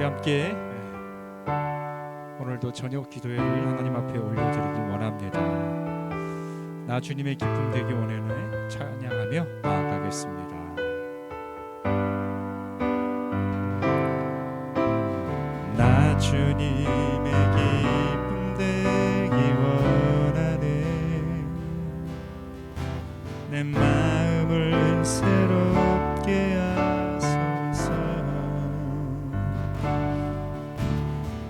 함께 오늘도 저녁 기도회를 하나님 앞에 올려드리길 원합니다. 나 주님의 기쁨 되기 원하네 찬양하며 나아가겠습니다. 나 주님의 기쁨 되기 원하네 내 마음을 새롭게 하소서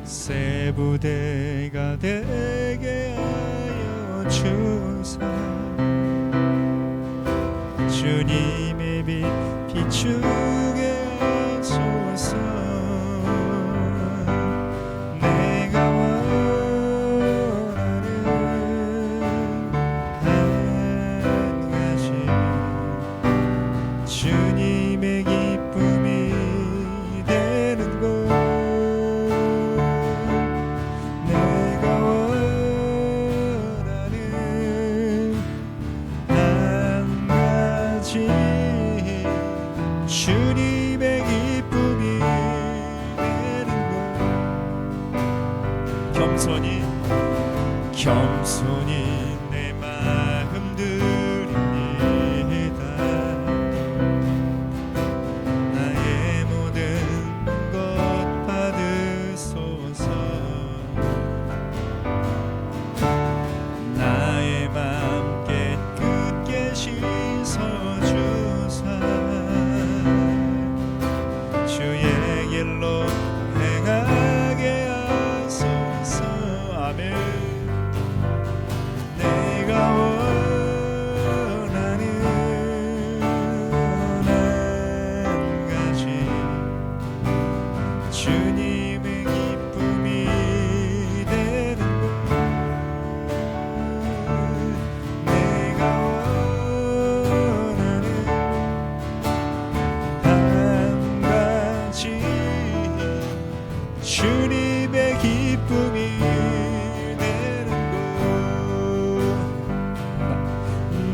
새 부대가 되게 하여 주사 주님의 빛 비추게 하소서 내가 원하는 한 가지 주님의 기쁨이 되는 것 내가 원하는 한 가지 주님의 기쁨이 되는 것 겸손히 내 마음 드립니다 나의 모든 것 받으소서 나의 맘 깨끗게 씻어주사 주의 길로 행하게 하소서 아멘 내가 원하는 한 가지 주님의 기쁨이 되는 것 내가 원하는 한 가지 주님의 기쁨이 되는 것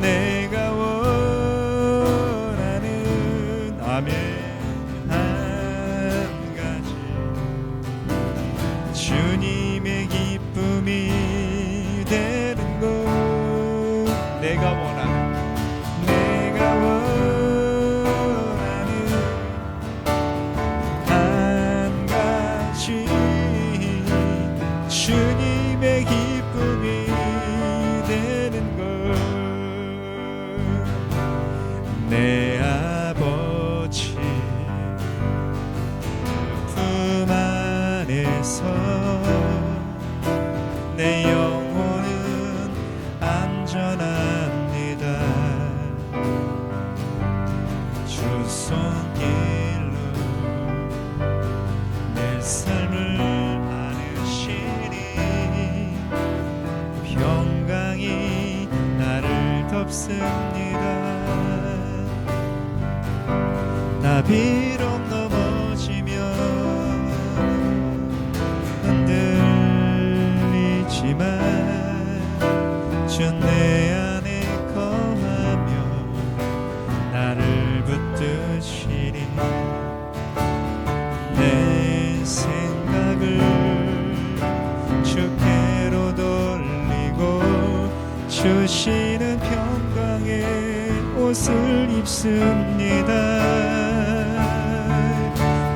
내가 원하는 아멘 한 가지 주님의 기쁨이 되는 것 내가 원하는 한 가지 주님의 기쁨이 되는 것 내 아버지 품 안에서 내 영혼은 안전합니다 주 손길로 내 삶을 안으시니 평강이 나를 덮습니다 나 비록 넘어지면 흔들리지만 주 내 안에 거하며 나를 붙드시니 내 생각을 주께로 돌리고 주시는 평강의 옷을 입습니다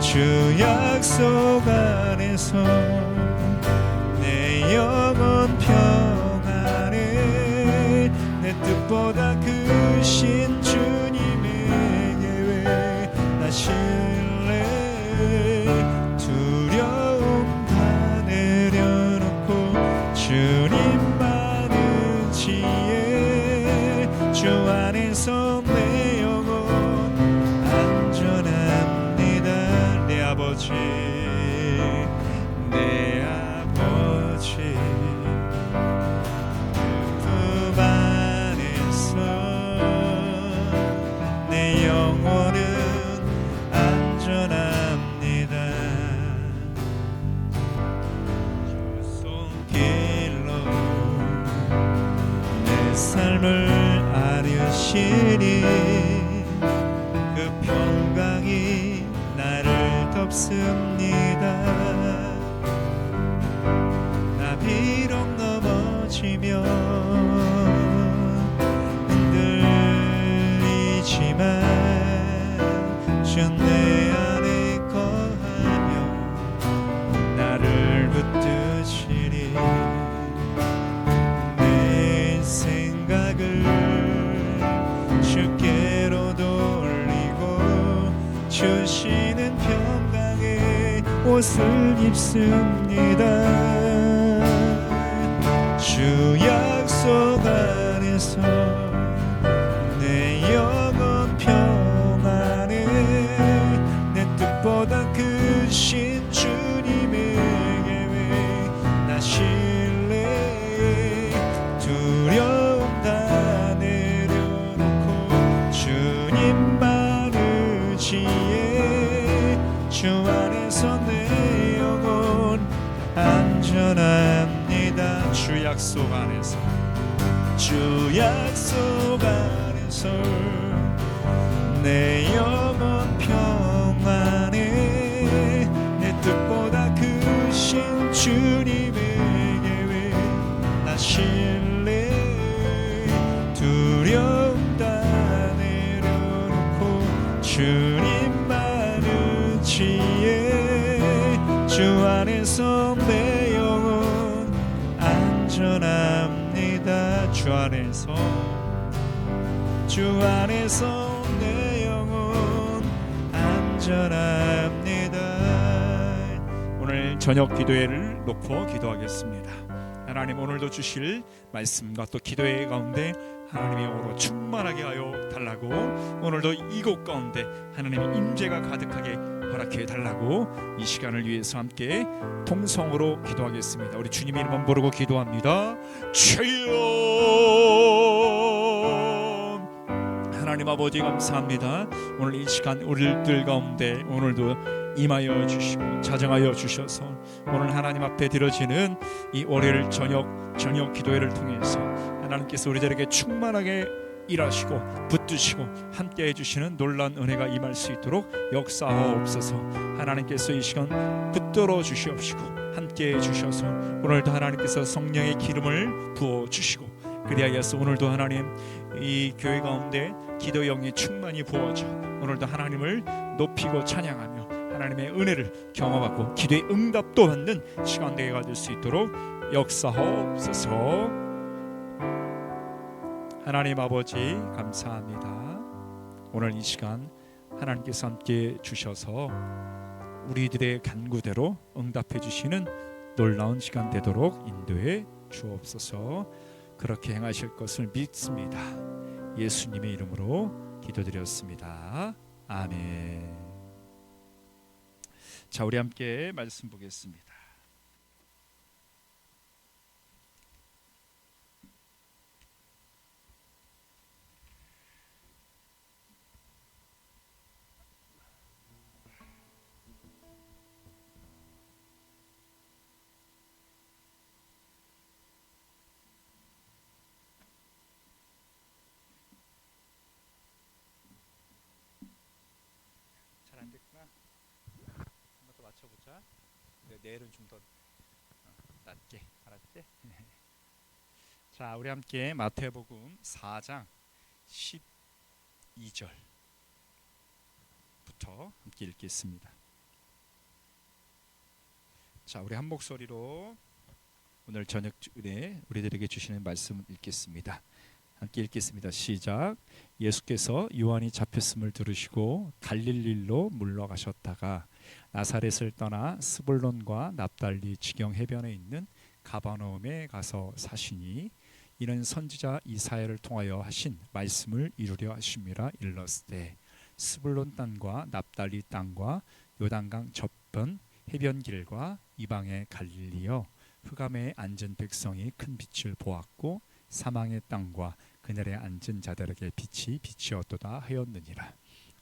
주 약속 안에서 내 영혼 평안에 내 뜻보다 크신 주님의 계획 나 신뢰 두려움 다 내려놓고 주님만은 지혜 주 안에서 내 영혼 안전합니다 내 아버지 품 안에서 내 영혼은 안전합니다 주 손길로 내 삶을 아르시니 그 평강이 나를 덮습니다 주 내 안에 거하며 나를 붙드시리. 내 생각을 주께로 돌리고 주시는 평강의 옷을 입습니다. 주 약속 안에서 내 영혼 평안에 내 뜻보다 크신 주님의 계획 나 신뢰해. 두려움 다 내려놓고 주님만 의지해. 주 안에서 내 영혼 안전합니다. 주 약속 안에서 주 약속 안에서 내 영혼 평안에 내 뜻보다 크신 주님의 계획 나 신뢰. 두려움 다 내려놓고 주님만 의지해. 주 안에서 내 영혼 안전합니다. 주 안에서 내 영혼 안전합니다. 오늘 저녁 기도회를 놓고 기도하겠습니다. 하나님, 오늘도 주실 말씀과 또 기도회 가운데 하나님의 영으로 충만하게 하여 달라고, 오늘도 이곳 가운데 하나님의 임재가 가득하게 허락해 달라고 이 시간을 위해서 함께 통성으로 기도하겠습니다. 우리 주님의 이름만 부르고 기도합니다. 주여, 하나님 아버지 감사합니다. 오늘 이 시간 우리들 가운데 오늘도 임하여 주시고 자정하여 주셔서 오늘 하나님 앞에 드려지는 이 월요일 저녁 기도회를 통해서 하나님께서 우리들에게 충만하게 일하시고 붙드시고 함께 해주시는 놀라운 은혜가 임할 수 있도록 역사하옵소서. 하나님께서 이 시간 붙들어 주시옵시고 함께 해주셔서 오늘도 하나님께서 성령의 기름을 부어주시고 그리하여서 오늘도 하나님 이 교회 가운데 기도 영이 충만히 부어져 오늘도 하나님을 높이고 찬양하며 하나님의 은혜를 경험하고 기도의 응답도 받는 시간 되게 될 수 있도록 역사하옵소서. 하나님 아버지 감사합니다. 오늘 이 시간 하나님께서 함께 주셔서 우리들의 간구대로 응답해 주시는 놀라운 시간 되도록 인도해 주옵소서. 그렇게 행하실 것을 믿습니다. 예수님의 이름으로 기도드렸습니다. 아멘. 자, 우리 함께 말씀 보겠습니다. 잘 안 됐구나. 한번 더 맞춰보자. 내일은 좀 더 낮게, 알았지? 자, 우리 함께 마태복음 4장 12절부터 함께 읽겠습니다. 자, 우리 한 목소리로 오늘 저녁에 우리들에게 주시는 말씀을 읽겠습니다. 함께 읽겠습니다. 시작. 예수께서 요한이 잡혔음을 들으시고 갈릴리로 물러가셨다가 나사렛을 떠나 스불론과 납달리 지경 해변에 있는 가버나움에 가서 사시니 이는 선지자 이사야를 통하여 하신 말씀을 이루려 하심이라. 일렀으되 스불론 땅과 납달리 땅과 요단강 저편 해변길과 이방의 갈릴리여, 흑암에 앉은 백성이 큰 빛을 보았고 사망의 땅과 그날에 앉은 자들에게 빛이 비치었도다 하였느니라.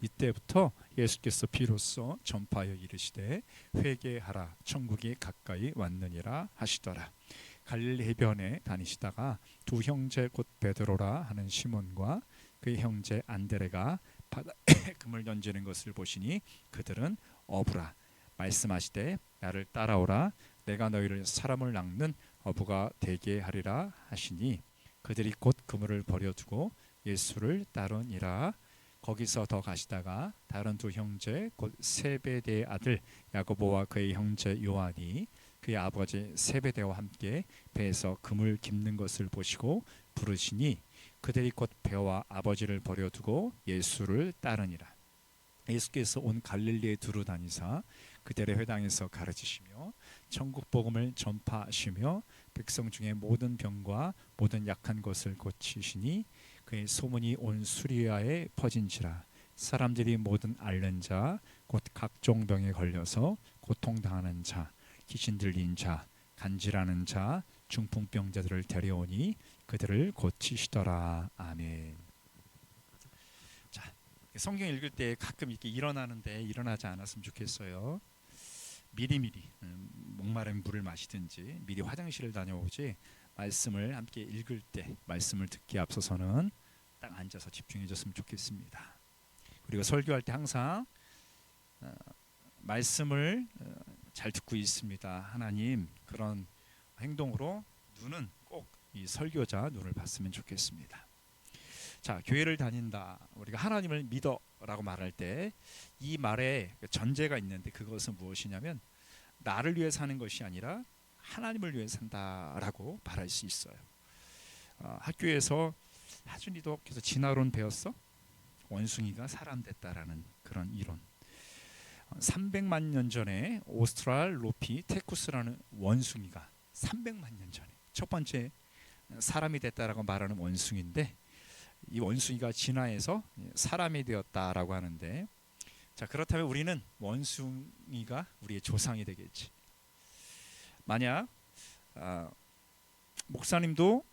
이때부터 예수께서 비로소 전파하여 이르시되 회개하라, 천국이 가까이 왔느니라 하시더라. 갈릴리 해변에 다니시다가 두 형제 곧 베드로라 하는 시몬과 그의 형제 안드레가 바다에 금을 던지는 것을 보시니 그들은 어부라. 말씀하시되 나를 따라오라, 내가 너희를 사람을 낚는 어부가 되게 하리라 하시니 그들이 곧 그물을 버려두고 예수를 따르니라. 거기서 더 가시다가 다른 두 형제 곧 세베대의 아들 야고보와 그의 형제 요한이 그의 아버지 세베대와 함께 배에서 금을 깁는 것을 보시고 부르시니 그들이 곧 배와 아버지를 버려두고 예수를 따르니라. 예수께서 온 갈릴리에 두루 다니사 그들의 회당에서 가르치시며 천국 복음을 전파하시며 백성 중에 모든 병과 모든 약한 것을 고치시니 그의 소문이 온 수리아에 퍼진지라. 사람들이 모든 앓는 자 곧 각종 병에 걸려서 고통당하는 자, 귀신 들린 자, 간질하는 자, 중풍병자들을 데려오니 그들을 고치시더라. 아멘. 자, 성경 읽을 때 가끔 이렇게 일어나는데 일어나지 않았으면 좋겠어요. 미리미리 목마른 물을 마시든지 미리 화장실을 다녀오지 말씀을 함께 읽을 때 말씀을 듣기에 앞서서는 딱 앉아서 집중해 줬으면 좋겠습니다. 그리고 설교할 때 항상 말씀을 잘 듣고 있습니다. 하나님, 그런 행동으로 눈은 꼭 이 설교자 눈을 봤으면 좋겠습니다. 자, 교회를 다닌다, 우리가 하나님을 믿어라고 말할 때 이 말에 전제가 있는데 그것은 무엇이냐면 나를 위해 사는 것이 아니라 하나님을 위해 산다라고 말할 수 있어요. 학교에서 하준이도 계속 진화론 배웠어? 원숭이가 사람 됐다라는 그런 이론. 300만 년 전에 오스트랄로피테쿠스라는 원숭이가 300만 년 전에 첫 번째 사람이 됐다라고 말하는 원숭이인데, 이 원숭이가 진화해서 사람이 되었다라고 하는데, 자, 그렇다면 우리는 원숭이가 우리의 조상이 되겠지. 만약 목사님도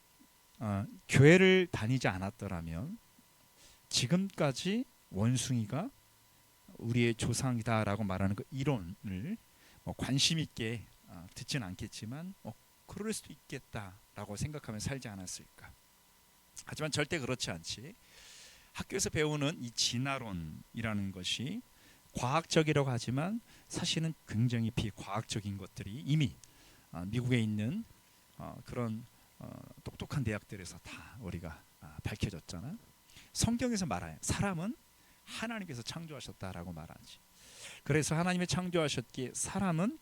교회를 다니지 않았더라면 지금까지 원숭이가 우리의 조상이다라고 말하는 그 이론을 관심 있게 듣지는 않겠지만 그럴 수도 있겠다라고 생각하며 살지 않았을까. 하지만 절대 그렇지 않지. 학교에서 배우는 이 진화론이라는 것이 과학적이라고 하지만 사실은 굉장히 비과학적인 것들이 이미 미국에 있는 그런 똑똑한 대학들에서 다 우리가 밝혀졌잖아. 성경에서 말해요. 사람은 하나님께서 창조하셨다라고 말하지. 그래서 하나님이 창조하셨기에 사람은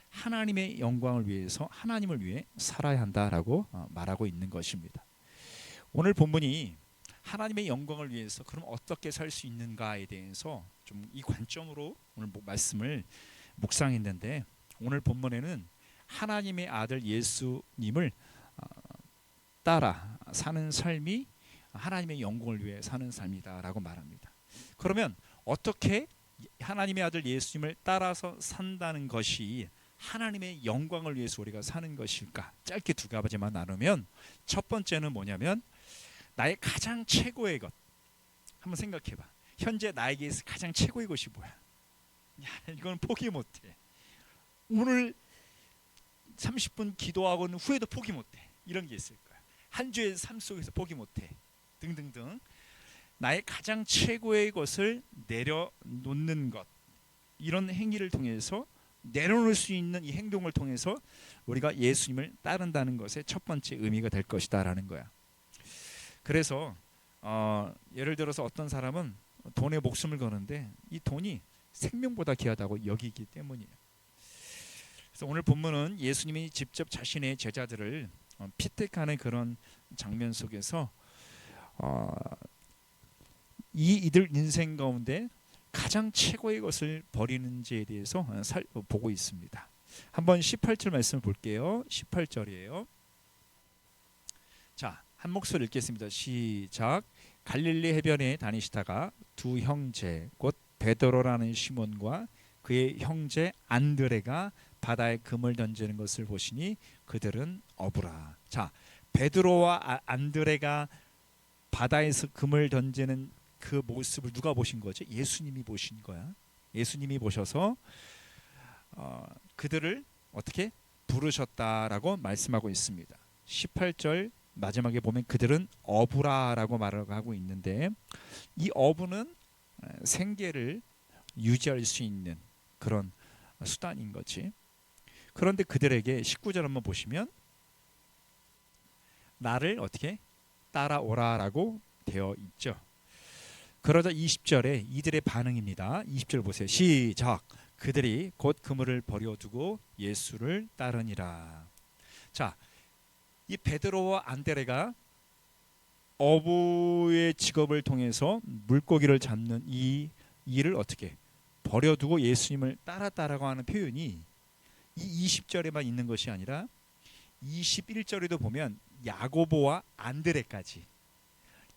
하나님의 영광을 위해서 하나님을 위해 살아야 한다라고 말하고 있는 것입니다. 오늘 본문이 하나님의 영광을 위해서 그럼 어떻게 살 수 있는가에 대해서 좀 이 관점으로 오늘 말씀을 묵상했는데, 오늘 본문에는 하나님의 아들 예수님을 따라 사는 삶이 하나님의 영광을 위해 사는 삶이다라고 말합니다. 그러면 어떻게 하나님의 아들 예수님을 따라서 산다는 것이 하나님의 영광을 위해서 우리가 사는 것일까? 짧게 두 가지만 나누면, 첫 번째는 뭐냐면 나의 가장 최고의 것. 한번 생각해봐. 현재 나에게 가장 최고의 것이 뭐야? 야, 이건 포기 못해. 오늘 30분 기도하고는 후에도 포기 못해. 이런 게 있을 거야. 한 주의 삶 속에서 포기 못해. 등등등. 나의 가장 최고의 것을 내려놓는 것, 이런 행위를 통해서, 내려놓을 수 있는 이 행동을 통해서 우리가 예수님을 따른다는 것의 첫 번째 의미가 될 것이다라는 거야. 그래서 예를 들어서 어떤 사람은 돈에 목숨을 거는데 이 돈이 생명보다 귀하다고 여기기 때문이에요. 그래서 오늘 본문은 예수님이 직접 자신의 제자들을 피택하는 그런 장면 속에서 이들 인생 가운데 가장 최고의 것을 버리는지에 대해서 보고 있습니다. 한번 18절 말씀을 볼게요. 18절이에요. 자, 한 목소리 읽겠습니다. 시작. 갈릴리 해변에 다니시다가 두 형제 곧 베드로라는 시몬과 그의 형제 안드레가 바다에 금을 던지는 것을 보시니 그들은 어부라. 자, 베드로와 안드레가 바다에서 금을 던지는 그 모습을 누가 보신 거죠? 예수님이 보신 거야. 예수님이 보셔서 그들을 어떻게 부르셨다라고 말씀하고 있습니다. 18절 마지막에 보면 그들은 어부라라고 말하고 있는데, 이 어부는 생계를 유지할 수 있는 그런 수단인 거지. 그런데 그들에게 19절 한번 보시면 나를 어떻게 따라오라라고 되어 있죠. 그러자 20절에 이들의 반응입니다. 20절 보세요. 시작. 그들이 곧 그물을 버려두고 예수를 따르니라. 자, 이 베드로와 안드레가 어부의 직업을 통해서 물고기를 잡는 이 일을 어떻게 버려두고 예수님을 따랐다라고 하는 표현이 이 20절에만 있는 것이 아니라 21절에도 보면 야고보와 안드레까지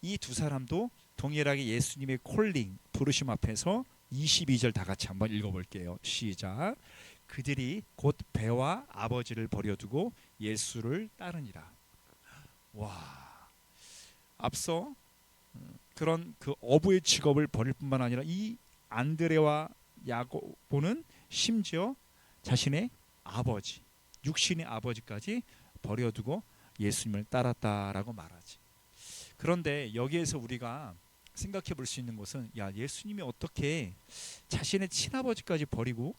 이 두 사람도 동일하게 예수님의 콜링 부르심 앞에서 22절 다 같이 한번 읽어볼게요. 시작. 그들이 곧 배와 아버지를 버려두고 예수를 따르니라. 와, 앞서 그런 그 어부의 직업을 버릴 뿐만 아니라 이 안드레와 야고보는 심지어 자신의 아버지, 육신의 아버지까지 버려두고 예수님을 따랐다라고 말하지. 그런데 여기에서 우리가 생각해 볼 수 있는 것은, 야, 예수님이 어떻게 자신의 친아버지까지 버리고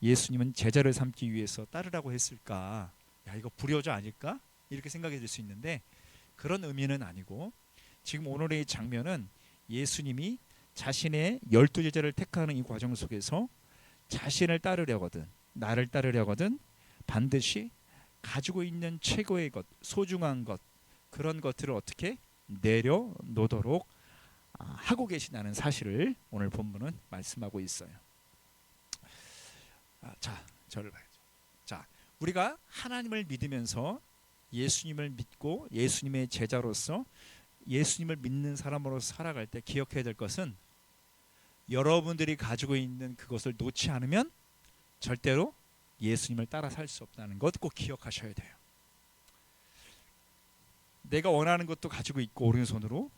예수님은 제자를 삼기 위해서 따르라고 했을까? 야, 이거 불효자 아닐까? 이렇게 생각해 줄 수 있는데 그런 의미는 아니고, 지금 오늘의 이 장면은 예수님이 자신의 12제자를 택하는 이 과정 속에서 자신을 따르려거든, 나를 따르려거든 반드시 가지고 있는 최고의 것, 소중한 것, 그런 것들을 어떻게 내려놓도록 하고 계시다는 사실을 오늘 본문은 말씀하고 있어요. 자, 저를 봐야죠. 자, 우리가 하나님을 믿으면서 예수님을 믿고 예수님의 제자로서 예수님을 믿는 사람으로서 살아갈 때 기억해야 될 것은, 여러분들이 가지고 있는 그것을 놓지 않으면 절대로 예수님을 따라 살 수 없다는 것 꼭 기억하셔야 돼요. 내가 원하는 것도 가지고 있고 오른손으로,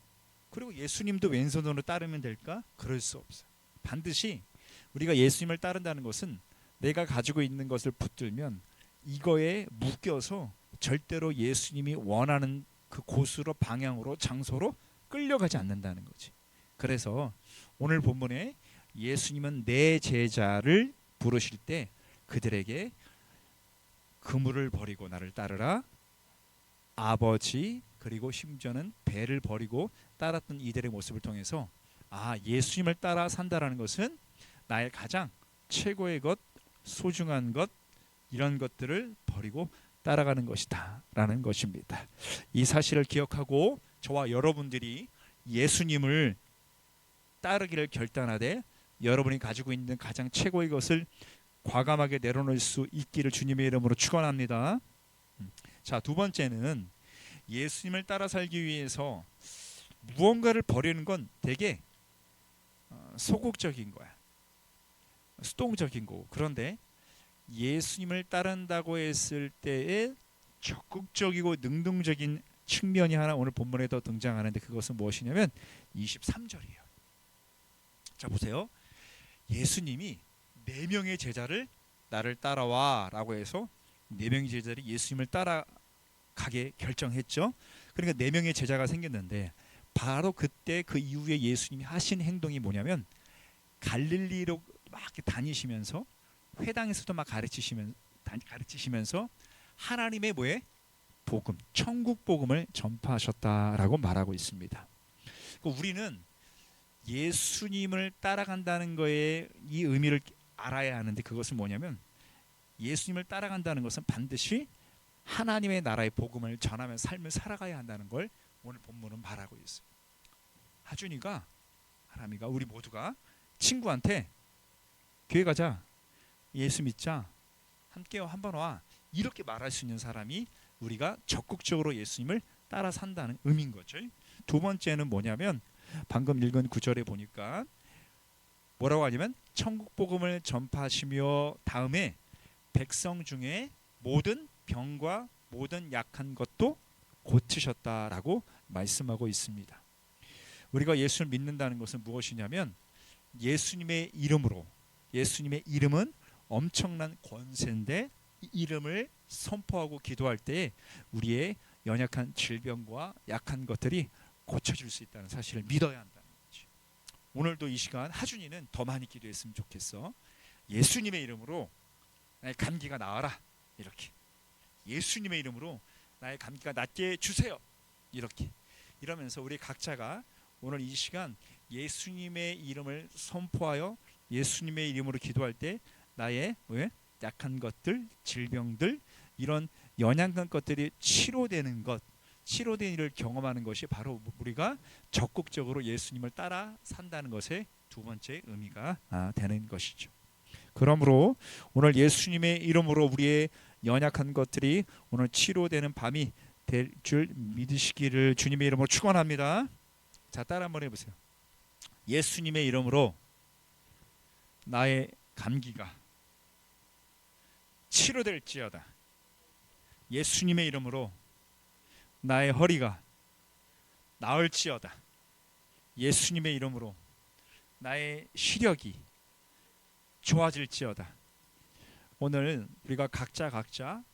그리고 예수님도 왼손으로 따르면 될까? 그럴 수 없어요. 반드시 우리가 예수님을 따른다는 것은 내가 가지고 있는 것을 붙들면 이거에 묶여서 절대로 예수님이 원하는 그 곳으로, 방향으로, 장소로 끌려가지 않는다는 거지. 그래서 오늘 본문에 예수님은 내 제자를 부르실 때 그들에게 그물을 버리고 나를 따르라, 아버지 그리고 심지어는 배를 버리고 따랐던 이들의 모습을 통해서, 예수님을 따라 산다라는 것은 나의 가장 최고의 것, 소중한 것, 이런 것들을 버리고 따라가는 것이다 라는 것입니다. 이 사실을 기억하고 저와 여러분들이 예수님을 따르기를 결단하되 여러분이 가지고 있는 가장 최고의 것을 과감하게 내려놓을 수 있기를 주님의 이름으로 축원합니다. 자, 두 번째는 예수님을 따라 살기 위해서 무언가를 버리는 건 되게 소극적인 거야, 수동적인 거고, 그런데 예수님을 따른다고 했을 때에 적극적이고 능동적인 측면이 하나 오늘 본문에도 등장하는데, 그것은 무엇이냐면 23절이에요. 자, 보세요. 예수님이 4명의 제자를 나를 따라와 라고 해서 4명의 제자들이 예수님을 따라가게 결정했죠. 그러니까 4명의 제자가 생겼는데, 바로 그때 그 이후에 예수님이 하신 행동이 뭐냐면, 갈릴리로 막 다니시면서 회당에서도 막 가르치시면서 하나님의 뭐에 복음, 천국 복음을 전파하셨다라고 말하고 있습니다. 우리는 예수님을 따라간다는 거에 이 의미를 알아야 하는데, 그것은 뭐냐면 예수님을 따라간다는 것은 반드시 하나님의 나라의 복음을 전하며 삶을 살아가야 한다는 걸 오늘 본문은 말하고 있어요. 하준이가, 하람이가, 우리 모두가 친구한테 교회 가자, 예수 믿자, 함께 한번 와, 이렇게 말할 수 있는 사람이 우리가 적극적으로 예수님을 따라 산다는 의미인 거죠. 두 번째는 뭐냐면, 방금 읽은 9절에 보니까 뭐라고 하냐면 천국 복음을 전파하시며 다음에 백성 중에 모든 병과 모든 약한 것도 고치셨다라고 말씀하고 있습니다. 우리가 예수를 믿는다는 것은 무엇이냐면, 예수님의 이름으로, 예수님의 이름은 엄청난 권세인데 이 이름을 선포하고 기도할 때 우리의 연약한 질병과 약한 것들이 고쳐질 수 있다는 사실을 믿어야 한다는 거지. 오늘도 이 시간 하준이는 더 많이 기도했으면 좋겠어. 예수님의 이름으로 나의 감기가 나아라, 이렇게. 예수님의 이름으로 나의 감기가 낫게 해주세요, 이렇게. 이러면서 우리 각자가 오늘 이 시간 예수님의 이름을 선포하여 예수님의 이름으로 기도할 때 나의 약한 것들, 질병들, 이런 연약한 것들이 치료되는 것, 치료된 일을 경험하는 것이 바로 우리가 적극적으로 예수님을 따라 산다는 것의 두 번째 의미가 되는 것이죠. 그러므로 오늘 예수님의 이름으로 우리의 연약한 것들이 오늘 치료되는 밤이 될 줄 믿으시기를 주님의 이름으로 축원합니다. 자, 따라 한번 해보세요. 예수님의 이름으로 나의 감기가 치료될지어다. 예수님의 이름으로 나의 허리가 나을지어다. 예수님의 이름으로 나의 시력이 좋아질지어다. 오늘 우리가 각자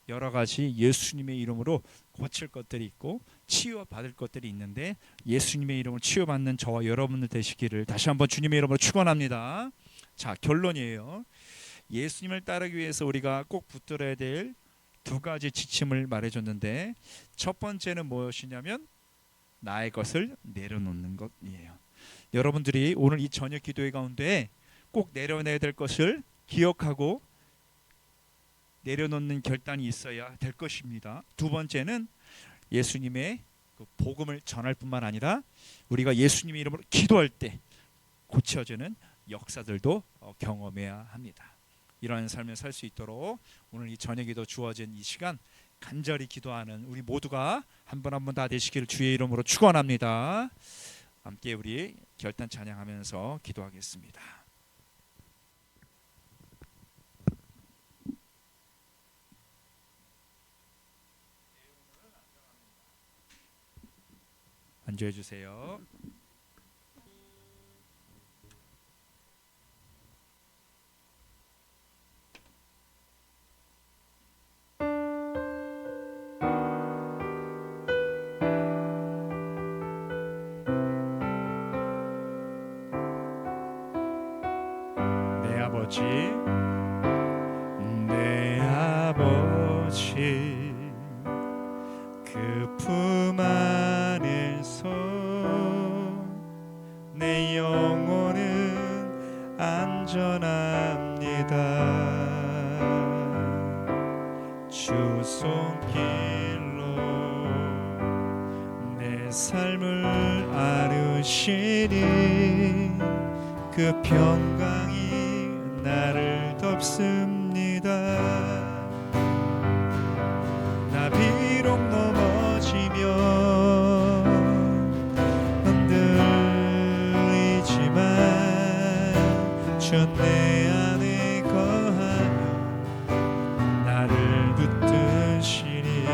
여러 가지 예수님의 이름으로 고칠 것들이 있고 치유받을 것들이 있는데 예수님의 이름으로 치유받는 저와 여러분들 되시기를 다시 한번 주님의 이름으로 축원합니다. 자, 결론이에요. 예수님을 따르기 위해서 우리가 꼭 붙들어야 될 두 가지 지침을 말해줬는데 첫 번째는 무엇이냐면 나의 것을 내려놓는 것이에요. 여러분들이 오늘 이 저녁 기도회 가운데 꼭 내려놔야 될 것을 기억하고 내려놓는 결단이 있어야 될 것입니다. 두 번째는 예수님의 그 복음을 전할 뿐만 아니라 우리가 예수님의 이름으로 기도할 때 고쳐지는 역사들도 경험해야 합니다. 이러한 삶을 살 수 있도록 오늘 이 저녁에도 주어진 이 시간 간절히 기도하는 우리 모두가 한 분 한 분 다 되시기를 주의 이름으로 축원합니다. 함께 우리 결단 찬양하면서 기도하겠습니다. 앉아 주세요. 내 아버지 그 품 안에서 내 영혼은 안전합니다. 주 손길로 내 삶을 아르시니 그 평강이 나를 덮습니다. 나 비록 넘어지면 흔들리지만 주 내 안에 거하며 나를 붙드시니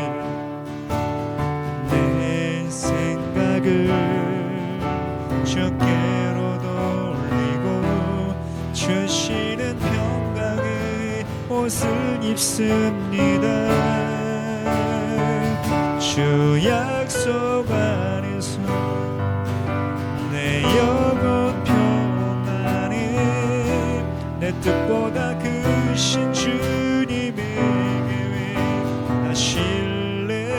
내 생각을 주께로 돌리고 주시는 평강의 옷을 입습니다. 주 약속 안에서 내 영혼 평안해 내 뜻보다 크신 주님의 계획 나 신뢰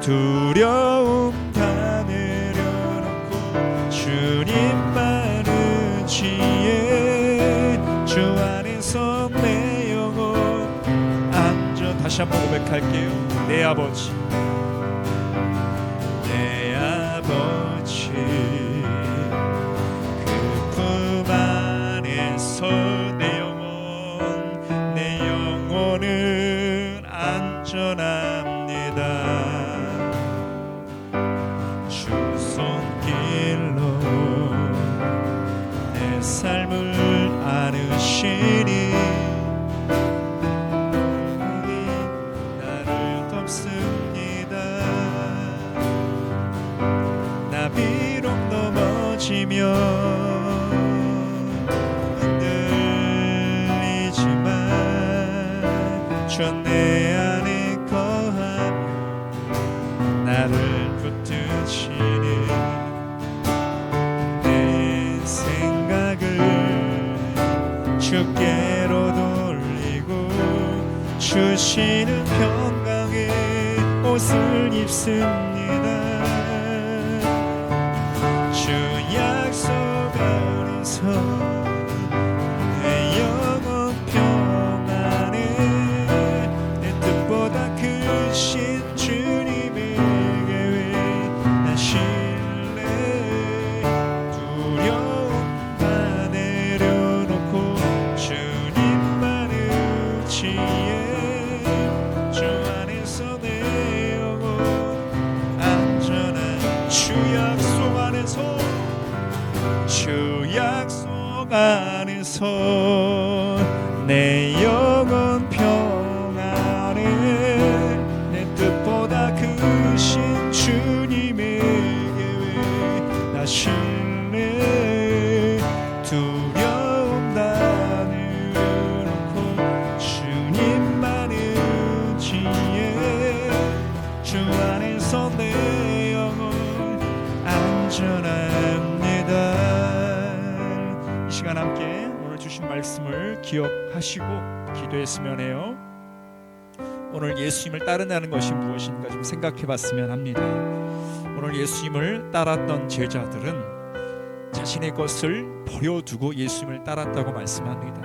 두려움 다 내려놓고 주님만 의지해 주 안에서 내 영혼 안전. 다시 한번 고백할게요. 내 아버지 그 품 안에서 내 영혼은 안전합니다. 주 손길로 내 삶을 아르시니 나를 덮습니다. 나 비록 넘어지면 주 내 안에 거하며 나를 붙드시니 내 생각을 주께로 돌리고 주시는 평강의 옷을 입습니다. 주 약 말씀을 기억하시고 기도했으면 해요. 오늘 예수님을 따른다는 것이 무엇인가 좀 생각해 봤으면 합니다. 오늘 예수님을 따랐던 제자들은 자신의 것을 버려두고 예수님을 따랐다고 말씀합니다.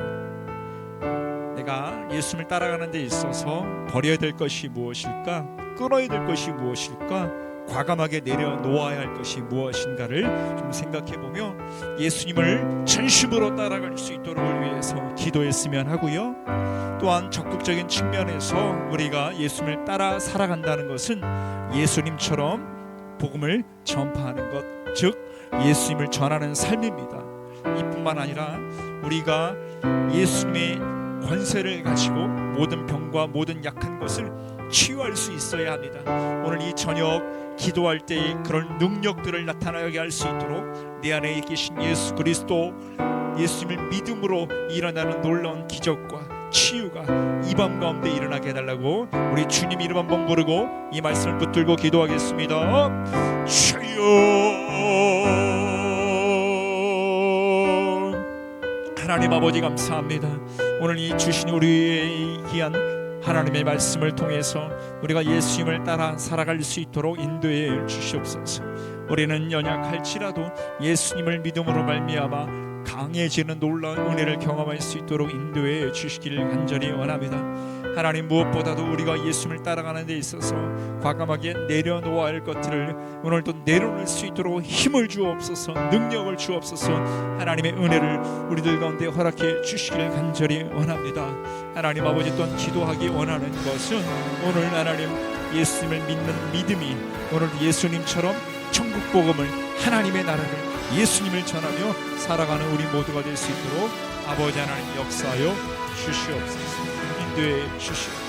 내가 예수님을 따라가는 데 있어서 버려야 될 것이 무엇일까? 끊어야 될 것이 무엇일까? 과감하게 내려놓아야 할 것이 무엇인가를 좀 생각해보며 예수님을 전심으로 따라갈 수 있도록 위해서 기도했으면 하고요. 또한 적극적인 측면에서 우리가 예수님을 따라 살아간다는 것은 예수님처럼 복음을 전파하는 것, 즉 예수님을 전하는 삶입니다. 이뿐만 아니라 우리가 예수님의 권세를 가지고 모든 병과 모든 약한 것을 치유할 수 있어야 합니다. 오늘 이 저녁 기도할 때에 그런 능력들을 나타나게 할 수 있도록 내 안에 계신 예수 그리스도, 예수님을 믿음으로 일어나는 놀라운 기적과 치유가 이 밤 가운데 일어나게 해달라고 우리 주님 이름 한번 부르고 이 말씀을 붙들고 기도하겠습니다. 주여, 하나님 아버지 감사합니다. 오늘 이 주신 우리의 귀한 하나님의 말씀을 통해서 우리가 예수님을 따라 살아갈 수 있도록 인도해 주시옵소서. 우리는 연약할지라도 예수님을 믿음으로 말미암아 강해지는 놀라운 은혜를 경험할 수 있도록 인도해 주시기를 간절히 원합니다. 하나님, 무엇보다도 우리가 예수님을 따라가는 데 있어서 과감하게 내려놓아야 할 것들을 오늘도 내려놓을 수 있도록 힘을 주옵소서, 능력을 주옵소서. 하나님의 은혜를 우리들 가운데 허락해 주시기를 간절히 원합니다. 하나님 아버지, 또한 기도하기 원하는 것은 오늘 하나님 예수님을 믿는 믿음이 오늘 예수님처럼 천국 복음을, 하나님의 나라를, 예수님을 전하며 살아가는 우리 모두가 될 수 있도록 아버지 하나님 역사하여 주시옵소서. 인도해 주시옵소서.